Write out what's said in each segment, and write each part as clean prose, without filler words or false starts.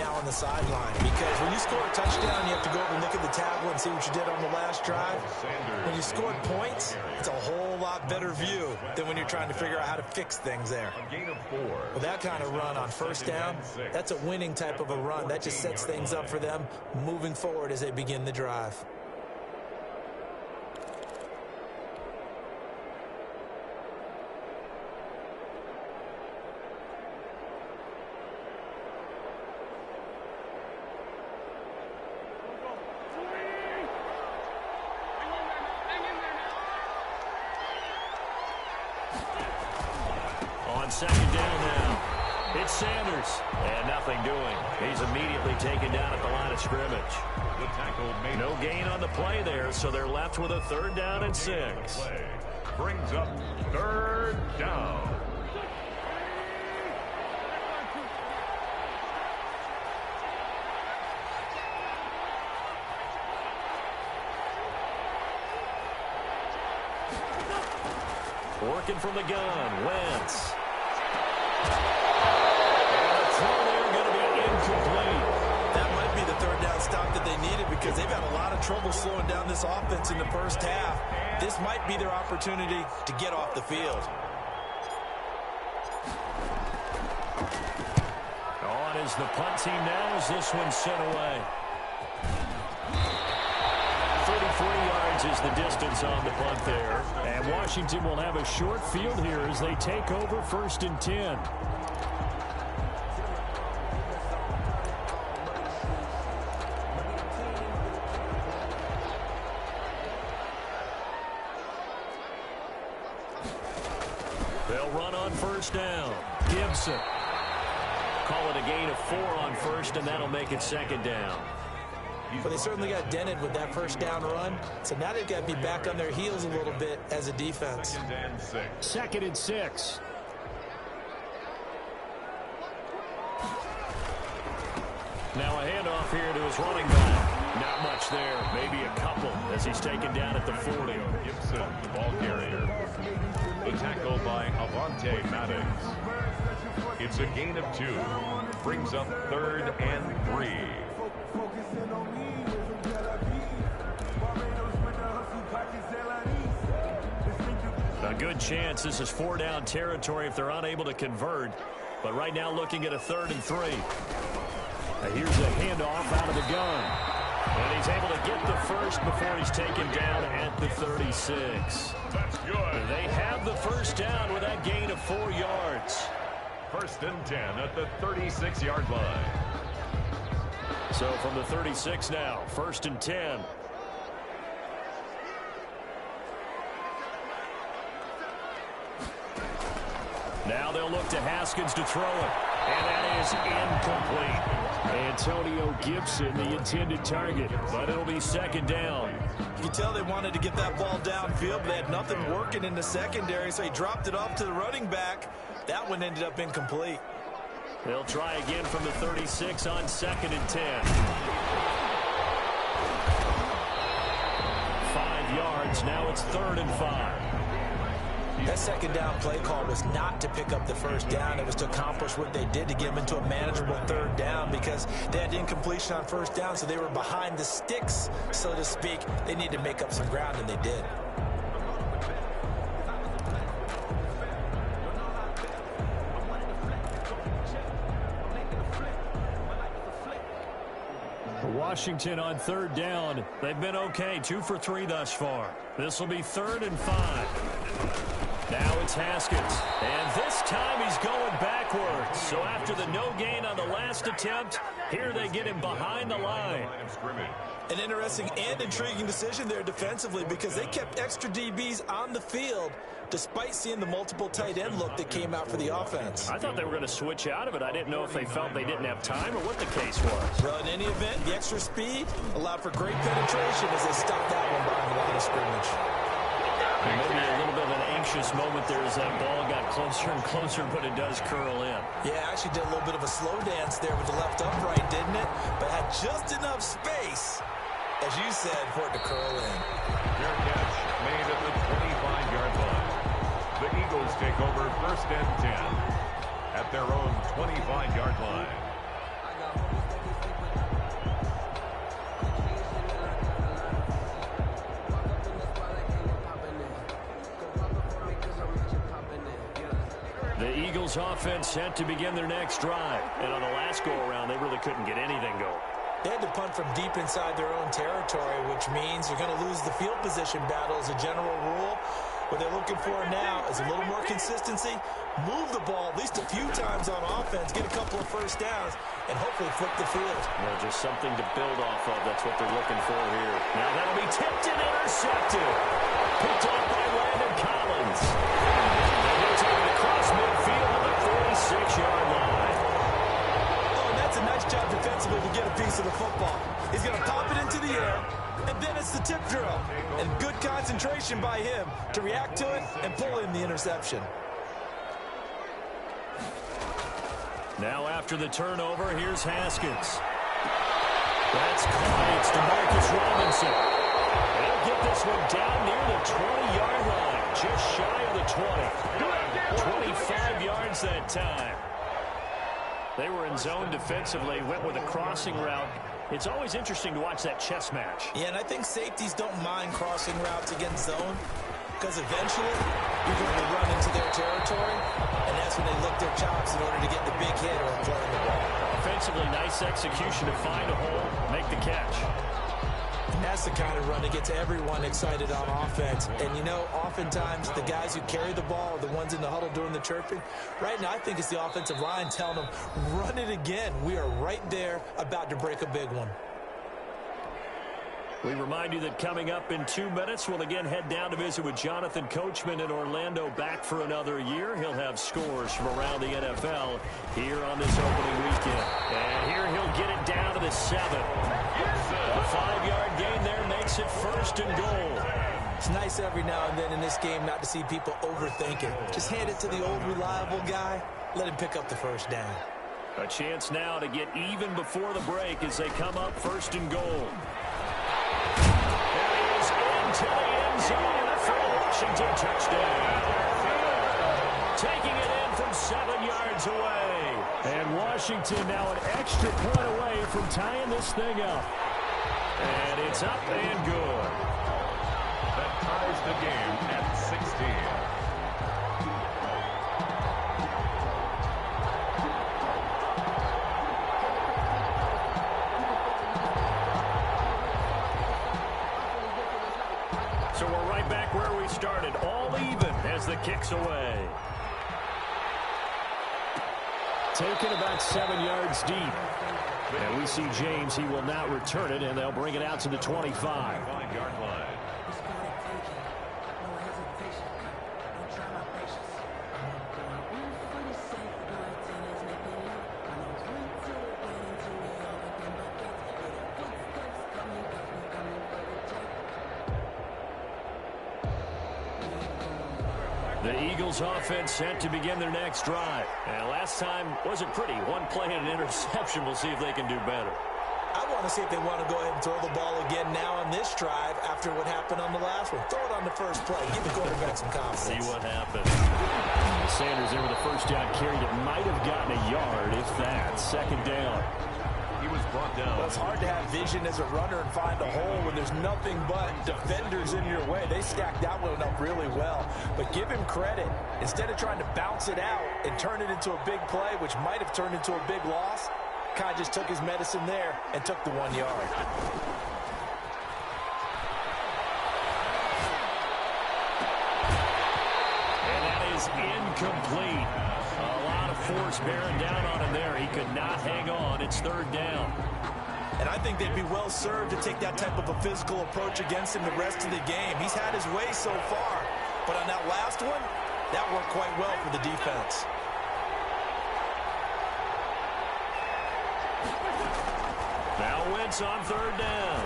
now on the sideline, because when you score a touchdown, you have to go over and look at the table and see what you did on the last drive. When you scored points, it's a whole lot better view than when you're trying to figure out how to fix things there. With that kind of run on first down, that's a winning type of a run. That just sets things up for them moving forward as they begin the drive. Second down now. It's Sanders. And nothing doing. He's immediately taken down at the line of scrimmage. The tackle made no gain on the play there, so they're left with a 3rd down and 6. Brings up 3rd down. Working from the gun, Wentz. And the throw there going to be incomplete. That might be the 3rd down stop that they needed, because they've had a lot of trouble slowing down this offense in the first half. This might be their opportunity to get off the field. On is the punt team now as this one's sent away. 33 yards is the distance on the punt there. And Washington will have a short field here as they take over 1st and 10. They'll run on 1st down. Gibson. Call it a gain of 4 on 1st, and that'll make it 2nd down. But they certainly got dented with that 1st down run. So now they've got to be back on their heels a little bit as a defense. 2nd and 6. Now a handoff here to his running back. Not much there. Maybe a couple as he's taken down at the 40. Gibson, the ball carrier. The tackle by Avante Maddox. It's a gain of 2. Brings up 3rd and 3. A good chance this is 4-down territory if they're unable to convert. But right now looking at a 3rd and 3. Here's a handoff out of the gun. And he's able to get the first before he's taken down at the 36. That's good. They have the 1st down with that gain of 4 yards. 1st and 10 at the 36-yard line. So from the 36 now, 1st and 10. Now they'll look to Haskins to throw it. And that is incomplete. Antonio Gibson, the intended target, but it'll be 2nd down. You can tell they wanted to get that ball downfield, but they had nothing working in the secondary, so he dropped it off to the running back. That one ended up incomplete. They'll try again from the 36 on 2nd and 10. 5 yards. Now it's 3rd and 5. That 2nd down play call was not to pick up the 1st down. It was to accomplish what they did to get them into a manageable 3rd down, because they had incompletion on 1st down, so they were behind the sticks, so to speak. They needed to make up some ground, and they did. Washington on 3rd down. They've been okay, 2 for 3 thus far. This will be 3rd and 5. Now it's Haskins. And this time he's going backwards. So after the no gain on the last attempt, here they get him behind the line. An interesting and intriguing decision there defensively, because they kept extra DBs on the field despite seeing the multiple tight end look that came out for the offense. I thought they were going to switch out of it. I didn't know if they felt they didn't have time or what the case was. Well, in any event, the extra speed allowed for great penetration as they stuffed that one behind the line of scrimmage. And maybe a little bit of an anxious moment there as that ball got closer and closer, but it does curl in. Yeah, actually did a little bit of a slow dance there with the left upright, didn't it? But had just enough space, as you said, for it to curl in. Fair catch made at the 25-yard line. The Eagles take over 1st and 10 at their own 25-yard line. Eagles offense set to begin their next drive. And on the last go-around, they really couldn't get anything going. They had to punt from deep inside their own territory, which means you're going to lose the field position battle as a general rule. What they're looking for now is a little more consistency, move the ball at least a few times on offense, get a couple of first downs, and hopefully flip the field. Well, just something to build off of. That's what they're looking for here. Now that'll be tipped and intercepted. Picked off by Landon Collins. And he'll take it across midfield on the 46-yard line. Oh, and that's a nice job defensively to get a piece of the football. He's going to pop it into the air, and then it's the tip drill. And good concentration by him to react to it and pull in the interception. Now after the turnover, here's Haskins. That's caught. It's DeMarcus Robinson. They'll get this one down near the 20-yard line, just shy of the 20. 25 yards that time. They were in zone defensively, went with a crossing route. It's always interesting to watch that chess match. Yeah, and I think safeties don't mind crossing routes against zone because eventually you're going to run into their territory, and that's when they lick their chops in order to get the big hit or play the ball. Offensively, nice execution to find a hole, make the catch. And that's the kind of run that gets everyone excited on offense. And, you know, oftentimes the guys who carry the ball are the ones in the huddle doing the chirping. Right now, I think it's the offensive line telling them, run it again. We are right there about to break a big one. We remind you that coming up in 2 minutes, we'll again head down to visit with Jonathan Coachman in Orlando, back for another year. He'll have scores from around the NFL here on this opening weekend. And here he'll get it down to the 7. A 5-yard gain there makes it first and goal. It's nice every now and then in this game not to see people overthink it. Just hand it to the old reliable guy. Let him pick up the first down. A chance now to get even before the break as they come up first and goal. There he is into the end zone for a Washington touchdown. Taking it in from 7 yards away. And Washington now an extra point away from tying this thing up. And it's up and good. That ties the game at 16. So we're right back where we started, all even as the kick's away. Taken about 7 yards deep. And we see James, he will not return it, and they'll bring it out to the 25. 5-yard line. The Eagles offense set to begin their next drive. And last time wasn't pretty. One play and an interception. We'll see if they can do better. I want to see if they want to go ahead and throw the ball again now on this drive after what happened on the last one. Throw it on the first play. Give the quarterback some confidence. See what happens. Sanders there with a first down carry that might have gotten a yard, if that. Second down. He was brought down. Well, it's hard to have vision as a runner and find a hole when there's nothing but defenders in your way. They stacked that one up really well. But give him credit. Instead of trying to bounce it out and turn it into a big play, which might have turned into a big loss, kind of just took his medicine there and took the 1 yard. And that is incomplete. A lot of force bearing down on him there. He could not hang on. It's third down. And I think they'd be well served to take that type of a physical approach against him the rest of the game. He's had his way so far. But on that last one, that worked quite well for the defense. Now Wentz on third down.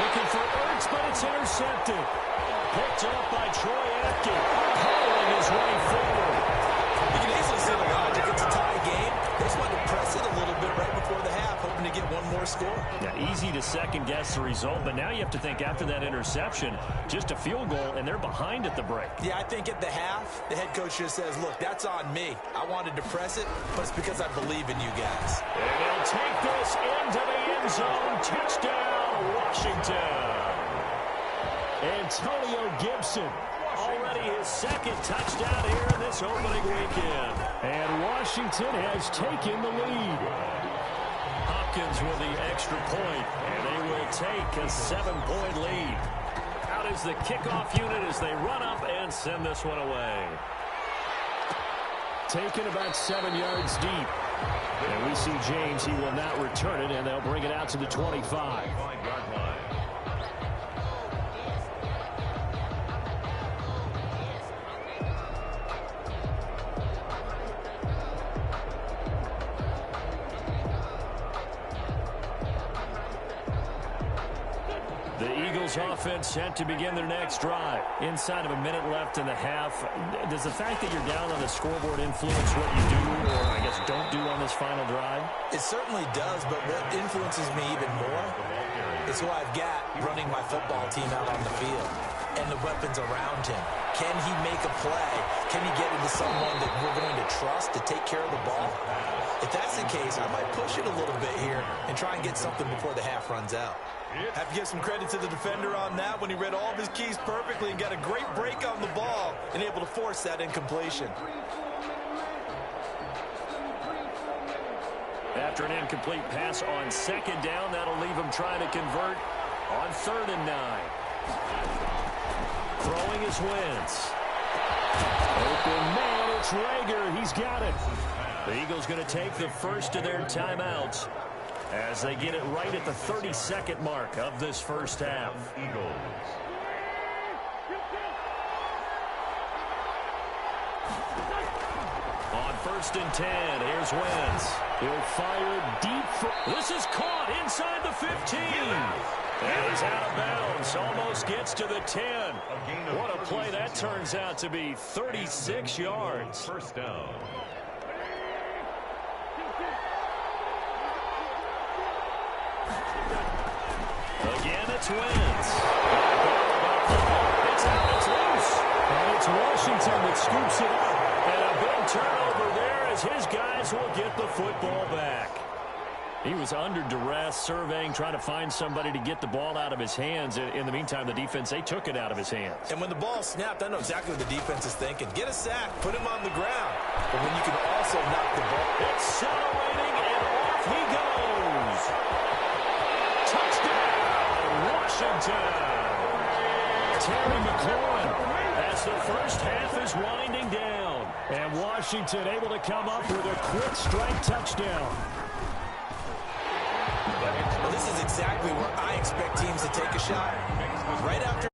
Looking for Ertz, but it's intercepted. Picked up by Troy Apke. Hauling his way forward. You can easily see the logic. It's a tie game. They just want to press it a little bit right before the half, hoping to get one more score. Yeah, easy to second-guess the result, but now you have to think after that interception, just a field goal, and they're behind at the break. Yeah, I think at the half, the head coach just says, look, that's on me. I wanted to press it, but it's because I believe in you guys. And they'll take this into the end zone. Touchdown, Washington. Antonio Gibson already his second touchdown here in this opening weekend. And Washington has taken the lead. Hopkins with the extra point, and they will take a 7-point lead. Out is the kickoff unit as they run up and send this one away. Taken about 7 yards deep. And we see James, he will not return it, and they'll bring it out to the 25. Offense set to begin their next drive. Inside of a minute left in the half, does the fact that you're down on the scoreboard influence what you do, or I guess don't do on this final drive? It certainly does, but what influences me even more is who I've got running my football team out on the field and the weapons around him. Can he make a play? Can he get into someone that we're going to trust to take care of the ball? If that's the case, I might push it a little bit here and try and get something before the half runs out. Have to give some credit to the defender on that when he read all of his keys perfectly and got a great break on the ball and able to force that incompletion. After an incomplete pass on second down, that'll leave him trying to convert on 3rd and 9. Throwing his Wentz. Open man, it's Rager. He's got it. The Eagles going to take the first of their timeouts as they get it right at the 32nd mark of this first half. Eagles. On 1st and 10, here's Wentz. He'll fire deep. This is caught inside the 15. And he's out of bounds. Almost gets to the 10. What a play that turns out to be. 36 yards. First down. Again, it's Wentz. It's out, it's loose. And it's Washington that scoops it up. And a big turnover there as his guys will get the football back. He was under duress, surveying, trying to find somebody to get the ball out of his hands. In the meantime, the defense, they took it out of his hands. And when the ball snapped, I know exactly what the defense is thinking. Get a sack, put him on the ground. But when you can also knock the ball. Accelerating, and off he goes. Touchdown, Washington. Terry McLaurin as the first half is winding down. And Washington able to come up with a quick strike touchdown. Well, this is exactly where I expect teams to take a shot. Right after